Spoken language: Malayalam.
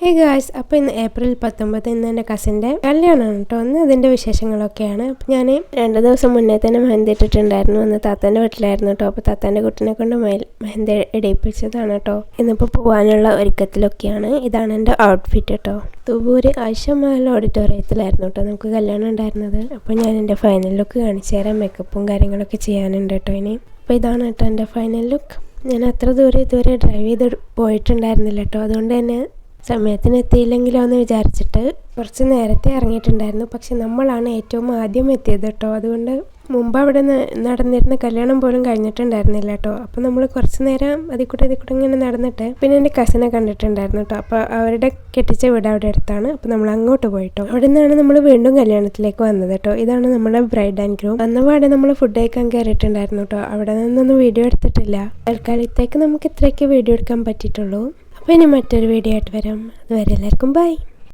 ഹേ ഗായ്സ്, അപ്പോൾ ഇന്ന് ഏപ്രിൽ 19 ഇന്ന് എൻ്റെ കസിൻ്റെ കല്യാണമാണ് കേട്ടോ. ഒന്ന് അതിൻ്റെ വിശേഷങ്ങളൊക്കെയാണ്. അപ്പോൾ ഞാൻ 2 ദിവസം മുന്നേ തന്നെ മെഹന്തി ഇട്ടിട്ടുണ്ടായിരുന്നു. അന്ന് താത്താൻ്റെ വീട്ടിലായിരുന്നു കേട്ടോ. അപ്പോൾ താത്താൻ്റെ കുട്ടിനെ കൊണ്ട് മെഹന്തി ഇടിയിപ്പിച്ചതാണ് കേട്ടോ. ഇന്നിപ്പോൾ പോകാനുള്ള ഒരുക്കത്തിലൊക്കെയാണ്. ഇതാണ് എൻ്റെ ഔട്ട്ഫിറ്റ് കേട്ടോ. തുവൂര് ആയിഷമഹൽ ഓഡിറ്റോറിയത്തിലായിരുന്നു കേട്ടോ നമുക്ക് കല്യാണം ഉണ്ടായിരുന്നത്. അപ്പോൾ ഞാൻ എൻ്റെ ഫൈനൽ ലുക്ക് കാണിച്ചു തരാം. മേക്കപ്പും കാര്യങ്ങളൊക്കെ ചെയ്യാനുണ്ട് കേട്ടോ ഇനി. അപ്പോൾ ഇതാണ് കേട്ടോ എൻ്റെ ഫൈനൽ ലുക്ക്. ഞാൻ അത്ര ഇതുവരെ ഡ്രൈവ് ചെയ്ത് പോയിട്ടുണ്ടായിരുന്നില്ല കേട്ടോ. അതുകൊണ്ട് തന്നെ സമയത്തിന് എത്തിയില്ലെങ്കിലോ എന്ന് വിചാരിച്ചിട്ട് കുറച്ച് നേരത്തെ ഇറങ്ങിയിട്ടുണ്ടായിരുന്നു. പക്ഷെ നമ്മളാണ് ഏറ്റവും ആദ്യം എത്തിയത് കേട്ടോ. അതുകൊണ്ട് മുമ്പ് അവിടെ നടന്നിരുന്ന കല്യാണം പോലും കഴിഞ്ഞിട്ടുണ്ടായിരുന്നില്ല കേട്ടോ. അപ്പോൾ നമ്മൾ കുറച്ച് നേരം അതിക്കൂടെ ഇങ്ങനെ നടന്നിട്ട് പിന്നെ എൻ്റെ കസിനെ കണ്ടിട്ടുണ്ടായിരുന്നു കേട്ടോ. അപ്പോൾ അവരുടെ കെട്ടിച്ച വീട് അവിടെ അടുത്താണ്. അപ്പോൾ നമ്മൾ അങ്ങോട്ട് പോയിട്ടോ. അവിടെ നിന്നാണ് നമ്മൾ വീണ്ടും കല്യാണത്തിലേക്ക് വന്നത് കേട്ടോ. ഇതാണ് നമ്മുടെ ബ്രൈഡ് ആൻഡ് ഗ്രൂം. വന്നപാടെ നമ്മൾ ഫുഡ് കഴിക്കാൻ കയറിയിട്ടുണ്ടായിരുന്നു കേട്ടോ. അവിടെ നിന്നൊന്നും വീഡിയോ എടുത്തിട്ടില്ല. തൽക്കാലത്തേക്ക് നമുക്ക് ഇത്രയൊക്കെ വീഡിയോ എടുക്കാൻ പറ്റിയിട്ടുള്ളൂ. അപ്പോൾ ഇനി മറ്റൊരു വീഡിയോ ആയിട്ട് വരാം. അതുവരെ എല്ലാവർക്കും ബൈ.